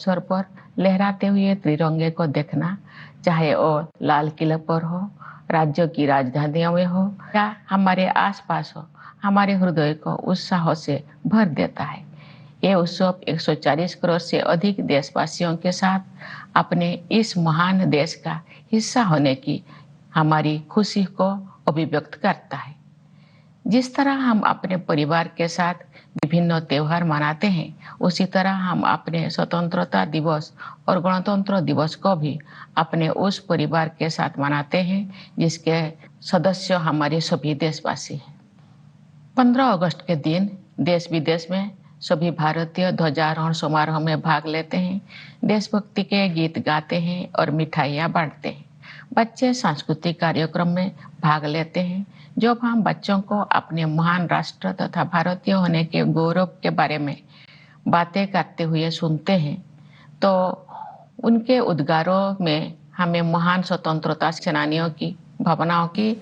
अवसर पर लहराते हुए त्रिरंगे को देखना, चाहे वो लाल किले पर हो, राज्यों की राजधानियों में हो या हमारे आसपास हो, हमारे हृदय को उत्साह से भर देता है। ये उत्सव 140 करोड़ से अधिक देशवासियों के साथ अपने इस महान देश का हिस्सा होने की हमारी खुशी को अभिव्यक्त करता है। जिस तरह हम अपने परिवार के साथ विभिन्न त्योहार मनाते हैं, उसी तरह हम अपने स्वतंत्रता दिवस और गणतंत्र दिवस को भी अपने उस परिवार के साथ मनाते हैं जिसके सदस्य हमारे सभी देशवासी हैं। 15 अगस्त के दिन देश विदेश में सभी भारतीय ध्वजारोहण समारोह में भाग लेते हैं, देशभक्ति के गीत गाते हैं और मिठाइयाँ बांटते हैं। बच्चे सांस्कृतिक कार्यक्रम में भाग लेते हैं। जब हम बच्चों को अपने महान राष्ट्र तथा भारतीय होने के गौरव के बारे में बातें करते हुए सुनते हैं, तो उनके उद्गारों में हमें महान स्वतंत्रता सेनानियों की भावनाओं की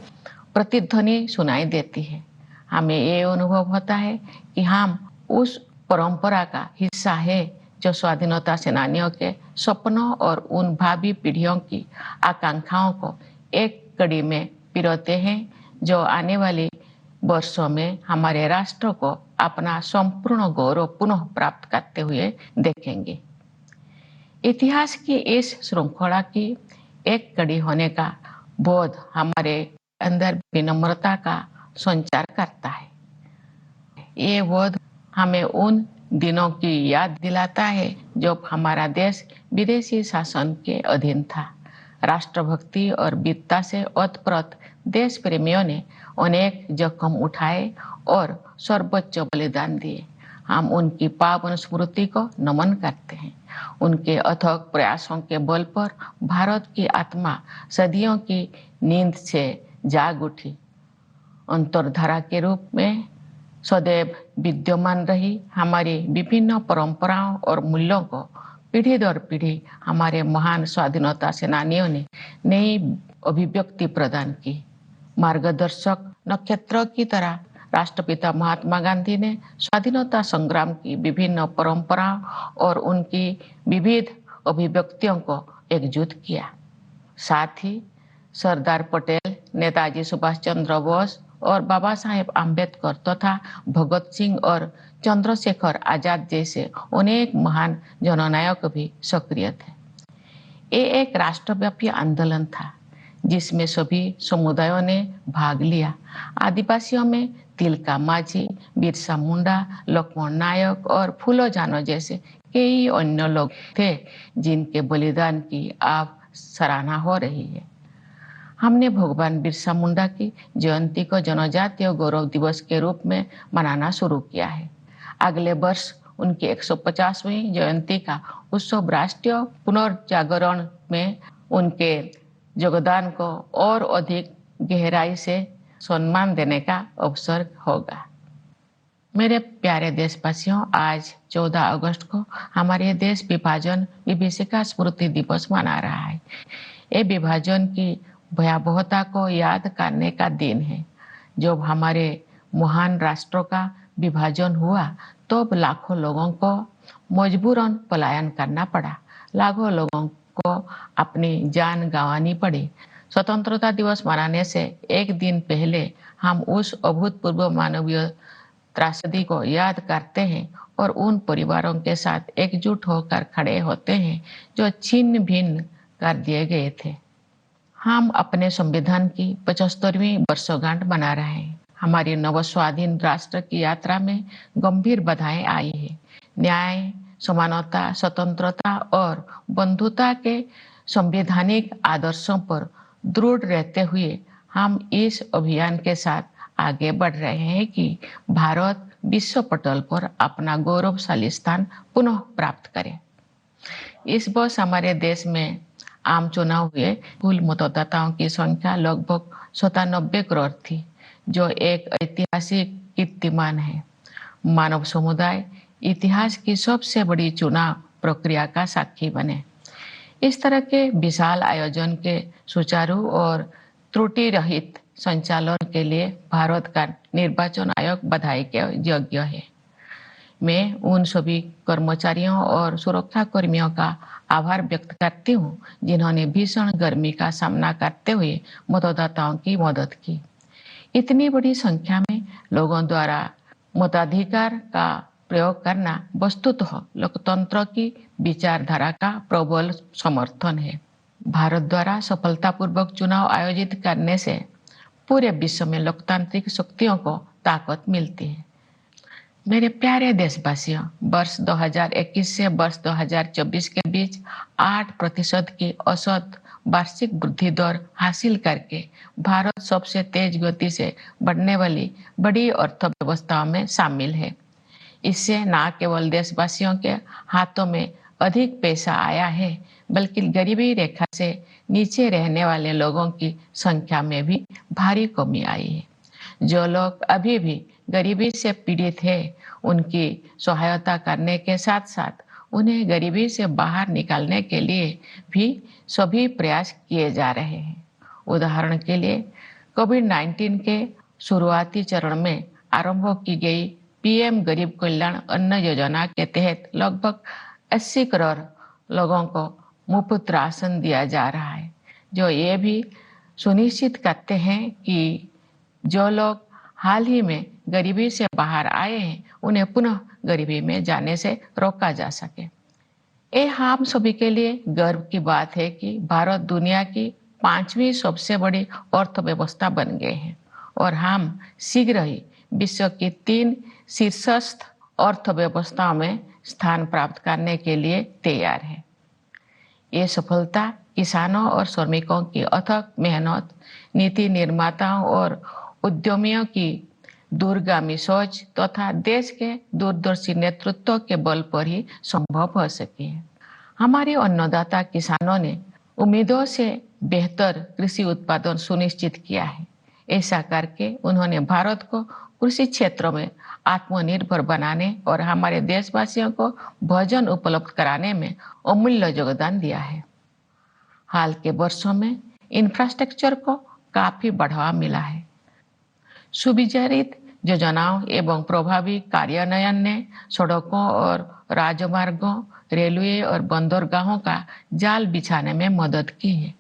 प्रतिध्वनि सुनाई देती है। हमें ये अनुभव होता है कि हम उस परंपरा का हिस्सा है जो स्वाधीनता सेनानियों के सपनों और उन भावी पीढ़ियों की आकांक्षाओं को एक कड़ी में पिरोते हैं, जो आने वाले वर्षों में हमारे राष्ट्र को अपना संपूर्ण गौरव पुनः प्राप्त करते हुए देखेंगे। इतिहास की इस श्रृंखला की एक कड़ी होने का बोध हमारे अंदर विनम्रता का संचार करता है। ये बोध हमें उन दिनों की याद दिलाता है जब हमारा देश विदेशी शासन के अधीन था। राष्ट्रभक्ति और वीरता से ओतप्रोत देश प्रेमियों ने अनेक जोखिम उठाए और सर्वोच्च बलिदान दिए। हम उनकी पावन स्मृति को नमन करते हैं। उनके अथक प्रयासों के बल पर भारत की आत्मा सदियों की नींद से जाग उठी, अंतरधारा के रूप में सदैव विद्यमान रही। हमारी विभिन्न परंपराओं और मूल्यों को पीढ़ी दर पीढ़ी हमारे महान स्वाधीनता सेनानियों ने नई अभिव्यक्ति प्रदान की। मार्गदर्शक नक्षत्र की तरह राष्ट्रपिता महात्मा गांधी ने स्वाधीनता संग्राम की विभिन्न परंपराओं और उनकी विविध अभिव्यक्तियों को एकजुट किया। साथ ही सरदार पटेल, नेताजी सुभाष चंद्र बोस और बाबा साहेब आम्बेडकर तथा भगत सिंह और चंद्रशेखर आजाद जैसे अनेक महान जननायक भी सक्रिय थे। ये एक राष्ट्रव्यापी आंदोलन था जिसमें सभी समुदायों ने भाग लिया। आदिवासियों में तिलका मांझी, बिरसा मुंडा, लक्ष्मण नायक और फूलो जानो जैसे कई अन्य लोग थे जिनके बलिदान की आप सराहना हो रही है। हमने भगवान बिरसा मुंडा की जयंती को जनजातीय गौरव दिवस के रूप में मनाना शुरू किया है। अगले वर्ष उनकी 150वीं जयंती का उत्सव राष्ट्रीय पुनर्जागरण में उनके योगदान को और अधिक गहराई से सम्मान देने का अवसर होगा। मेरे प्यारे देशवासियों, आज 14 अगस्त को हमारे देश विभाजन विभीषिका स्मृति दिवस मना रहा है। ये विभाजन की भयावहता को याद करने का दिन है। जब हमारे महान राष्ट्रों का विभाजन हुआ तो लाखों लोगों को मजबूरन पलायन करना पड़ा। लाखों लोगों को अपनी जान गंवानी पड़ी। स्वतंत्रता दिवस मनाने से एक दिन पहले हम उस अभूतपूर्व मानवीय त्रासदी को याद करते हैं और उन परिवारों के साथ एकजुट होकर खड़े होते हैं जो छिन्न भिन्न कर दिए गए थे। हम अपने संविधान की 75वीं वर्षगांठ मना रहे हैं। हमारी नवस्वाधीन राष्ट्र की यात्रा में गंभीर बाधाएं आई है। न्याय, समानता, स्वतंत्रता और बंधुता के संवैधानिक आदर्शों पर दृढ़ रहते हुए हम इस अभियान के साथ आगे बढ़ रहे हैं कि भारत विश्व पटल पर अपना गौरवशाली स्थान पुनः प्राप्त करे। इस वर्ष हमारे देश में आम चुनाव हुए। कुल मतदाताओं की संख्या लगभग 97 करोड़ थी, जो एक ऐतिहासिक कीर्तिमान है। मानव समुदाय इतिहास की सबसे बड़ी चुनाव प्रक्रिया का साक्षी बने। इस तरह के विशाल आयोजन के सुचारू और त्रुटि रहित संचालन के लिए भारत का निर्वाचन आयोग बधाई के योग्य है। मैं उन सभी कर्मचारियों और सुरक्षा कर्मियों का आभार व्यक्त करती हूँ जिन्होंने भीषण गर्मी का सामना करते हुए मतदाताओं की मदद की। इतनी बड़ी संख्या में लोगों द्वारा मताधिकार का प्रयोग करना वस्तुतः लोकतंत्र की विचारधारा का प्रबल समर्थन है। भारत द्वारा सफलतापूर्वक चुनाव आयोजित करने से पूरे विश्व में लोकतांत्रिक शक्तियों को ताकत मिलती है। मेरे प्यारे देशवासियों, वर्ष 2021 से वर्ष 2024 के बीच 8% की औसत वार्षिक वृद्धि दर हासिल करके भारत सबसे तेज गति से बढ़ने वाली बड़ी अर्थव्यवस्थाओं में शामिल है। इससे न केवल देशवासियों के हाथों में अधिक पैसा आया है, बल्कि गरीबी रेखा से नीचे रहने वाले लोगों की संख्या में भी भारी कमी आई है। जो लोग अभी भी गरीबी से पीड़ित हैं, उनकी सहायता करने के साथ साथ उन्हें गरीबी से बाहर निकालने के लिए भी सभी प्रयास किए जा रहे हैं। उदाहरण के लिए कोविड-19 के शुरुआती चरण में आरंभ की गई पीएम गरीब कल्याण अन्न योजना के तहत लगभग 80 करोड़ लोगों को मुफ्त राशन दिया जा रहा है, जो ये भी सुनिश्चित करते हैं कि जो लोग हाल ही में गरीबी से बाहर आए हैं, उन्हें पुनः गरीबी में जाने से रोका जा सके। ये हम सभी के लिए गर्व की बात है कि भारत दुनिया की 5वीं सबसे बड़ी अर्थव्यवस्था बन गए हैं और हम शीघ्र ही विश्व की 3 शीर्षस्थ अर्थव्यवस्थाओं में स्थान प्राप्त करने के लिए तैयार है। ये सफलता किसानों और श्रमिकों की अथक मेहनत, नीति निर्माताओं और उद्यमियों की दूरगामी सोच तथा देश के दूरदर्शी नेतृत्व के बल पर ही संभव हो सकी है। हमारे अन्नदाता किसानों ने उम्मीदों से बेहतर कृषि उत्पादन सुनिश्चित किया है। ऐसा करके उन्होंने भारत को कृषि क्षेत्र में आत्मनिर्भर बनाने और हमारे देशवासियों को भोजन उपलब्ध कराने में अमूल्य योगदान दिया है। हाल के वर्षों में इंफ्रास्ट्रक्चर को काफी बढ़ावा मिला है। सुविचारित योजनाओं एवं प्रभावी कार्यान्वयन ने सड़कों और राजमार्गों, रेलवे और बंदरगाहों का जाल बिछाने में मदद की है।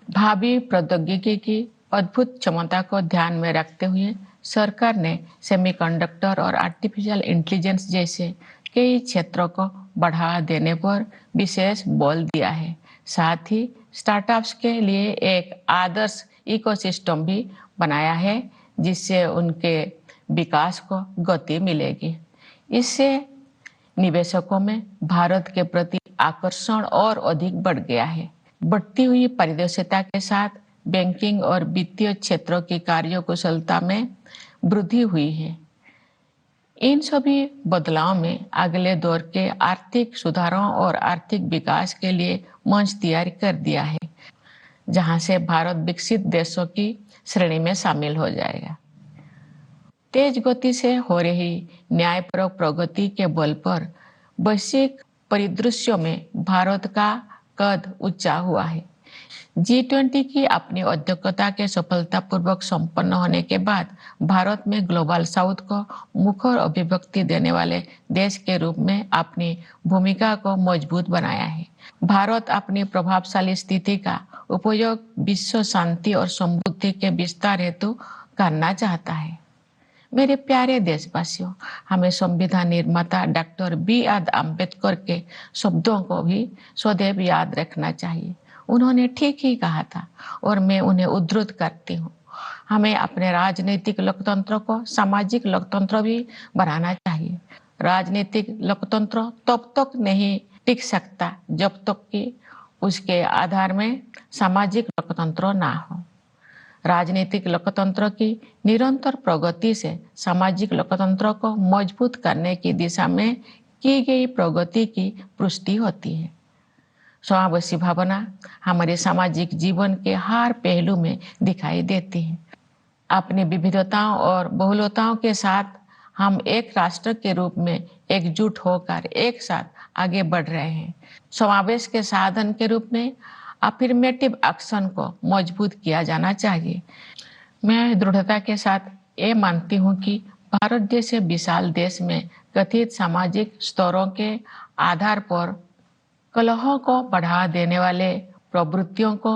भावी प्रौद्योगिकी की अद्भुत क्षमता को ध्यान में रखते हुए सरकार ने सेमीकंडक्टर और आर्टिफिशियल इंटेलिजेंस जैसे कई क्षेत्रों को बढ़ावा देने पर विशेष बल दिया है। साथ ही स्टार्टअप्स के लिए एक आदर्श इकोसिस्टम भी बनाया है, जिससे उनके विकास को गति मिलेगी। इससे निवेशकों में भारत के प्रति आकर्षण और अधिक बढ़ गया है। बढ़ती हुई पारदर्शिता के साथ बैंकिंग और वित्तीय क्षेत्रों की कार्यकुशलता में वृद्धि हुई है। इन सभी बदलावों में अगले दौर के आर्थिक सुधारों और आर्थिक विकास के लिए मंच तैयार कर दिया है, जहां से भारत विकसित देशों की श्रेणी में शामिल हो जाएगा। तेज गति से हो रही न्यायपरक प्रगति के बल पर वैश्विक परिदृश्यों में भारत का कद ऊंचा हुआ है। G20 की अपनी अध्यक्षता के सफलतापूर्वक संपन्न होने के बाद भारत में ग्लोबल साउथ को मुखर अभिव्यक्ति देने वाले देश के रूप में अपनी भूमिका को मजबूत बनाया है। भारत अपनी प्रभावशाली स्थिति का उपयोग विश्व शांति और समृद्धि के विस्तार हेतु करना चाहता है। मेरे प्यारे देशवासियों, हमें संविधान निर्माता डॉक्टर B.R. अम्बेडकर के शब्दों को भी सदैव याद रखना चाहिए। उन्होंने ठीक ही कहा था और मैं उन्हें उद्धृत करती हूँ। हमें अपने राजनीतिक लोकतंत्र को सामाजिक लोकतंत्र भी बनाना चाहिए। राजनीतिक लोकतंत्र तब तक नहीं टिक सकता जब तक कि उसके आधार में सामाजिक लोकतंत्र ना हो। राजनीतिक लोकतंत्र की निरंतर प्रगति से सामाजिक लोकतंत्र को मजबूत करने की दिशा में की गई प्रगति की पुष्टि होती है। समावेशी भावना हमारे सामाजिक जीवन के हर पहलू में दिखाई देती है। अपनी विविधताओं और बहुलताओं के साथ हम एक राष्ट्र के रूप में एकजुट होकर एक साथ आगे बढ़ रहे हैं। समावेश के साधन के रूप में अफर्मेटिव एक्शन को मजबूत किया जाना चाहिए। मैं दृढ़ता के साथ ये मानती हूँ कि भारत जैसे विशाल देश में कथित सामाजिक स्तरों के आधार पर कलहों को बढ़ावा देने वाले प्रवृत्तियों को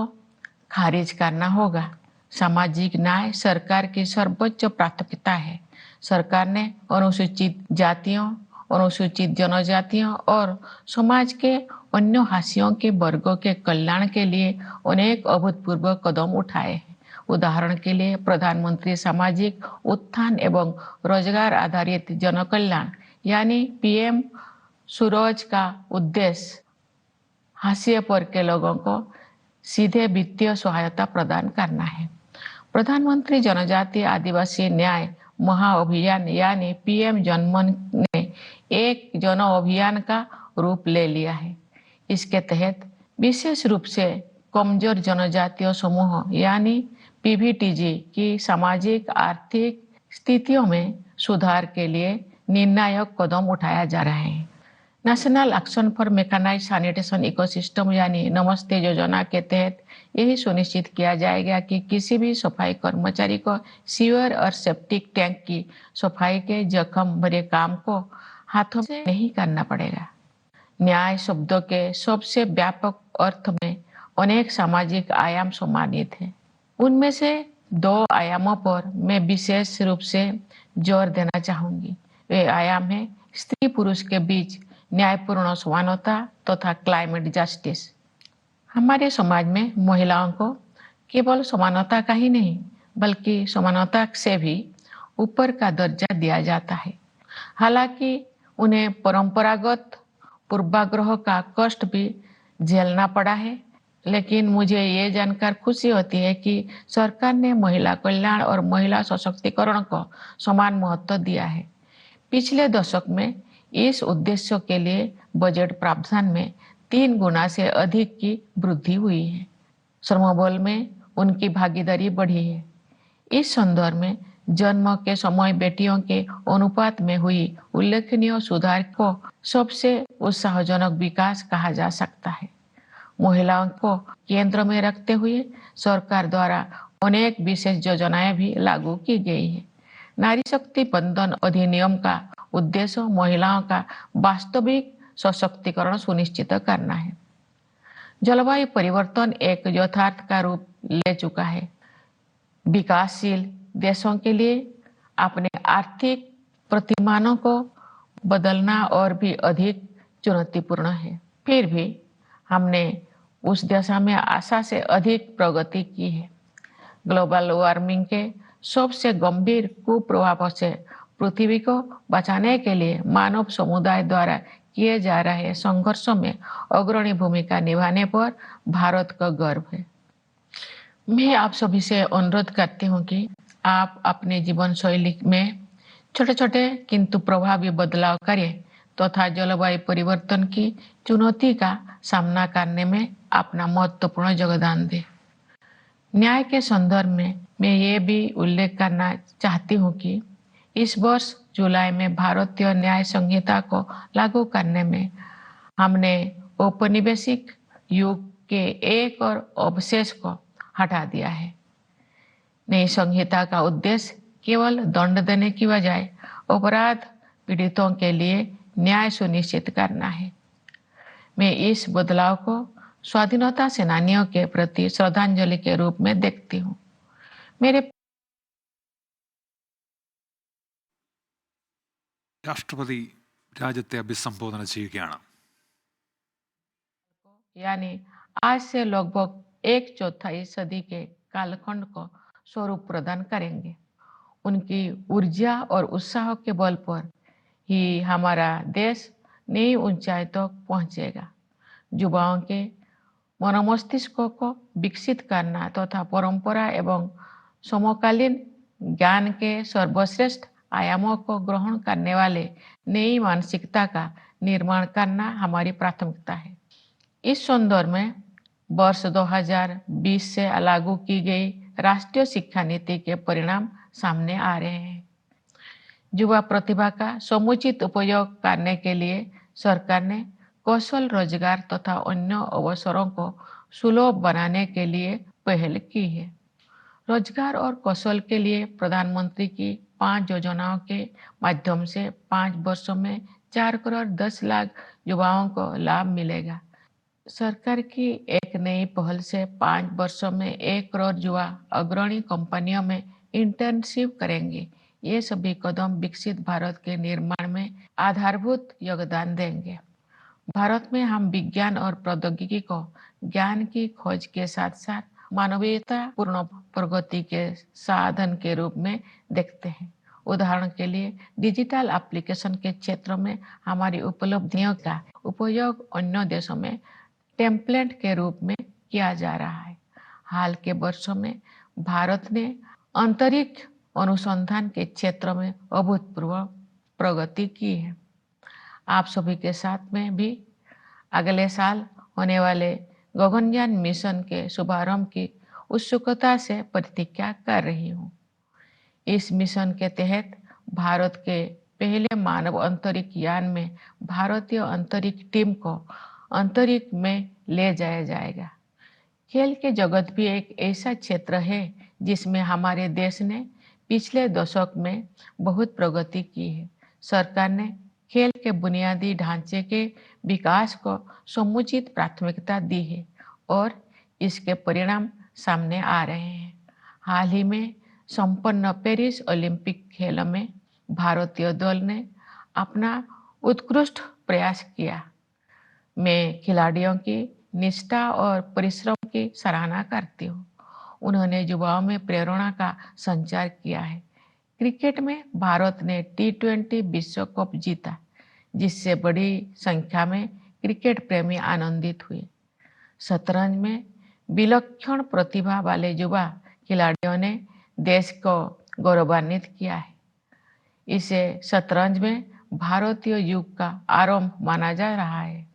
खारिज करना होगा। सामाजिक न्याय सरकार की सर्वोच्च प्राथमिकता है। सरकार ने अनुसूचित जातियों, अनुसूचित जनजातियों और समाज के अन्य हाशियों के वर्गों के कल्याण के लिए अनेक अभूतपूर्व कदम उठाए हैं। उदाहरण के लिए प्रधानमंत्री सामाजिक उत्थान एवं रोजगार आधारित जनकल्याण यानी पीएम सूरज का उद्देश्य हाशिए पर के लोगों को सीधे वित्तीय सहायता प्रदान करना है। प्रधानमंत्री जनजातीय आदिवासी न्याय महाअभियान यानी पीएम जनमन ने एक जन अभियान का रूप ले लिया है। इसके तहत विशेष रूप से कमजोर जनजातीय समूह यानी पीवीटीजी की सामाजिक आर्थिक स्थितियों में सुधार के लिए निर्णायक कदम उठाया जा रहा है। National action for mechanised sanitation ecosystem यानी नमस्ते योजना के तहत यही सुनिश्चित किया जाएगा कि किसी भी सफाई कर्मचारी को सीवर और सेप्टिक टैंक की सफाई के जख्म भरे काम को हाथों से नहीं करना पड़ेगा। न्याय शब्दों के सबसे व्यापक अर्थ में अनेक सामाजिक आयाम सम्मानित हैं। उनमें से दो आयामों पर मैं विशेष रूप से जोर देना चाहूंगी। वे आयाम है स्त्री पुरुष के बीच न्यायपूर्ण समानता तथा क्लाइमेट जस्टिस। हमारे समाज में महिलाओं को केवल समानता का ही नहीं बल्कि समानता से भी ऊपर का दर्जा दिया जाता है। हालांकि उन्हें परंपरागत पूर्वाग्रह का कष्ट भी झेलना पड़ा है, लेकिन मुझे ये जानकर खुशी होती है कि सरकार ने महिला कल्याण और महिला सशक्तिकरण को समान महत्व दिया है। पिछले दशक में इस उद्देश्य के लिए बजट प्रावधान में 3 गुना से अधिक की वृद्धि हुई है। श्रमबल में उनकी भागीदारी बढ़ी है। इस संदर्भ में जन्म के समय बेटियों के अनुपात में हुई उल्लेखनीय सुधार को सबसे उत्साहजनक विकास कहा जा सकता है। महिलाओं को केंद्र में रखते हुए सरकार द्वारा अनेक विशेष योजनाएं भी लागू की गई है। नारी शक्ति बंधन अधिनियम का उद्देश्य महिलाओं का वास्तविक सशक्तिकरण सुनिश्चित करना है। जलवायु परिवर्तन एक यथार्थ का रूप ले चुका है। विकासशील देशों के लिए अपने आर्थिक प्रतिमानों को बदलना और भी अधिक चुनौतीपूर्ण है। फिर भी हमने उस दिशा में आशा से अधिक प्रगति की है। ग्लोबल वार्मिंग के सबसे गंभीर कुप्रभावों से पृथ्वी को बचाने के लिए मानव समुदाय द्वारा किए जा रहे संघर्षों में अग्रणी भूमिका निभाने पर भारत का गर्व है। मैं आप सभी से अनुरोध करती हूँ कि आप अपने जीवन शैली में छोटे छोटे किंतु प्रभावी बदलाव करें तथा जलवायु परिवर्तन की चुनौती का सामना करने में अपना महत्वपूर्ण योगदान दें। न्याय के संदर्भ में मैं ये भी उल्लेख करना चाहती हूँ कि इस वर्ष जुलाई में भारतीय न्याय संहिता को लागू करने में हमने औपनिवेशिक युग के एक और अवशेष को हटा दिया है। नई संहिता का उद्देश्य केवल दंड देने की बजाय अपराध पीड़ितों के लिए न्याय सुनिश्चित करना है। मैं इस बदलाव को स्वाधीनता सेनानियों के प्रति श्रद्धांजलि के रूप में देखती हूँ। मेरे രാഷ്ട്രപതി രാജ്യത്തെ അഭിസംബോധന ചെയ്യുകയാണ്. यानी आज से लगभग 1/4 सदी के कालखंड को स्वरूप प्रदान करेंगे। उनकी ऊर्जा और उत्साह के बल पर ही हमारा देश नई ऊंचाई तक पहुंचेगा। युवाओं के मनोमस्तिष्कों को विकसित करना तथा परंपरा एवं समकालीन ज्ञान के सर्वश्रेष्ठ आयामों को ग्रहण करने वाले नई मानसिकता का निर्माण करना हमारी प्राथमिकता है। इस संदर्भ में वर्ष 2020 से लागू की गई राष्ट्रीय शिक्षा नीति के परिणाम सामने आ रहे हैं। युवा प्रतिभा का समुचित उपयोग करने के लिए सरकार ने कौशल रोजगार तथा अन्य अवसरों को सुलभ बनाने के लिए पहल की है। रोजगार और कौशल के लिए प्रधानमंत्री की 5 योजनाओं के माध्यम से 5 वर्षों में 4 करोड़ 10 लाख युवाओं को लाभ मिलेगा। सरकार की एक नई पहल से 5 वर्षों में 1 करोड़ युवा अग्रणी कंपनियों में इंटर्नशिप करेंगे। ये सभी कदम विकसित भारत के निर्माण में आधारभूत योगदान देंगे। भारत में हम विज्ञान और प्रौद्योगिकी को ज्ञान की खोज के साथ साथ मानवीयता पूर्ण प्रगति के साधन के रूप में देखते हैं। उदाहरण के लिए डिजिटल एप्लीकेशन के क्षेत्र में हमारी उपलब्धियों का उपयोग अन्य देशों में टेम्पलेट के रूप में किया जा रहा है। हाल के वर्षों में भारत ने अंतरिक्ष अनुसंधान के क्षेत्र में अभूतपूर्व प्रगति की है। आप सभी के साथ में भी अगले साल होने वाले गगनयान मिशन के शुभारंभ की उत्सुकता से प्रतीक्षा कर रही हूँ। इस मिशन के तहत भारत के पहले मानव अंतरिक्ष यान में भारतीय अंतरिक्ष टीम को अंतरिक्ष में ले जाया जाएगा। खेल के जगत भी एक ऐसा क्षेत्र है जिसमें हमारे देश ने पिछले दशक में बहुत प्रगति की है। सरकार ने खेल के बुनियादी ढांचे के विकास को समुचित प्राथमिकता दी है और इसके परिणाम सामने आ रहे हैं। हाल ही में संपन्न पेरिस ओलंपिक खेलों में भारतीय दल ने अपना उत्कृष्ट प्रयास किया। मैं खिलाड़ियों की निष्ठा और परिश्रम की सराहना करती हूँ। उन्होंने युवाओं में प्रेरणा का संचार किया है। क्रिकेट में भारत ने T20 विश्व कप जीता, जिससे बड़ी संख्या में क्रिकेट प्रेमी आनंदित हुए। शतरंज में विलक्षण प्रतिभा वाले युवा खिलाड़ियों ने देश को गौरवान्वित किया है। इसे शतरंज में भारतीय युग का आरंभ माना जा रहा है।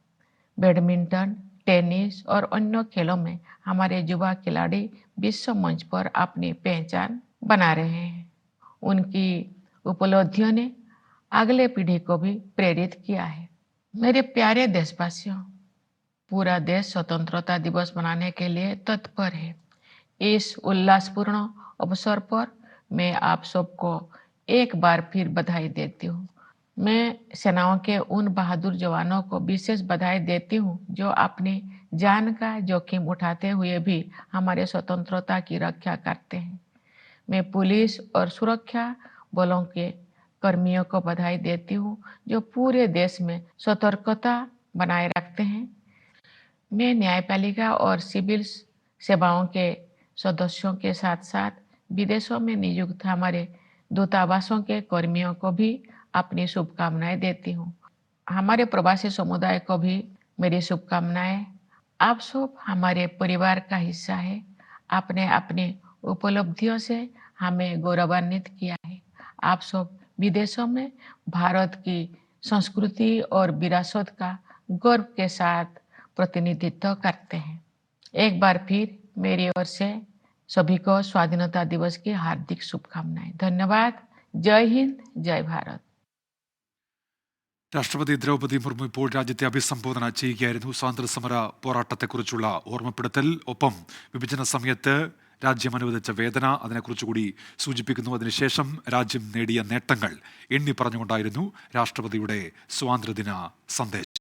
बैडमिंटन, टेनिस और अन्य खेलों में हमारे युवा खिलाड़ी विश्व मंच पर अपनी पहचान बना रहे हैं। उनकी उपलब्धियों ने अगले पीढ़ी को भी प्रेरित किया है। मेरे प्यारे देशवासियों, पूरा देश स्वतंत्रता दिवस मनाने के लिए तत्पर है। इस उल्लासपूर्ण अवसर पर मैं आप सबको एक बार फिर बधाई देती हूँ। मैं सेनाओं के उन बहादुर जवानों को विशेष बधाई देती हूँ जो अपनी जान का जोखिम उठाते हुए भी हमारे स्वतंत्रता की रक्षा करते हैं। मैं पुलिस और सुरक्षा बलों के कर्मियों को बधाई देती हूँ जो पूरे देश में सतर्कता बनाए रखते हैं। मैं न्यायपालिका और सिविल सेवाओं के सदस्यों के साथ साथ विदेशों में नियुक्त हमारे दूतावासों के कर्मियों को भी अपनी शुभकामनाएं देती हूँ। हमारे प्रवासी समुदाय को भी मेरी शुभकामनाएं। आप सब हमारे परिवार का हिस्सा है। आपने अपनी उपलब्धियों से हमें गौरवान्वित किया है। आप सब विदेशों में भारत की संस्कृति और विरासत का गर्व के साथ प्रतिनिधित्व करते हैं। एक बार फिर मेरी ओर से सभी को स्वाधीनता दिवस की हार्दिक शुभकामनाएं। धन्यवाद। जय हिंद, जय भारत। രാഷ്ട്രപതി ദ്രൗപദി മുർമു ഇപ്പോൾ രാജ്യത്തെ അഭിസംബോധന ചെയ്യുകയായിരുന്നു. സ്വാതന്ത്ര്യസമര പോരാട്ടത്തെക്കുറിച്ചുള്ള ഓർമ്മപ്പെടുത്തൽ, ഒപ്പം വിഭജന സമയത്ത് രാജ്യം അനുവദിച്ച വേദന, അതിനെക്കുറിച്ചുകൂടി സൂചിപ്പിക്കുന്നു. അതിനുശേഷം രാജ്യം നേടിയ നേട്ടങ്ങൾ എണ്ണി പറഞ്ഞുകൊണ്ടായിരുന്നു രാഷ്ട്രപതിയുടെ സ്വാതന്ത്ര്യദിന സന്ദേശം.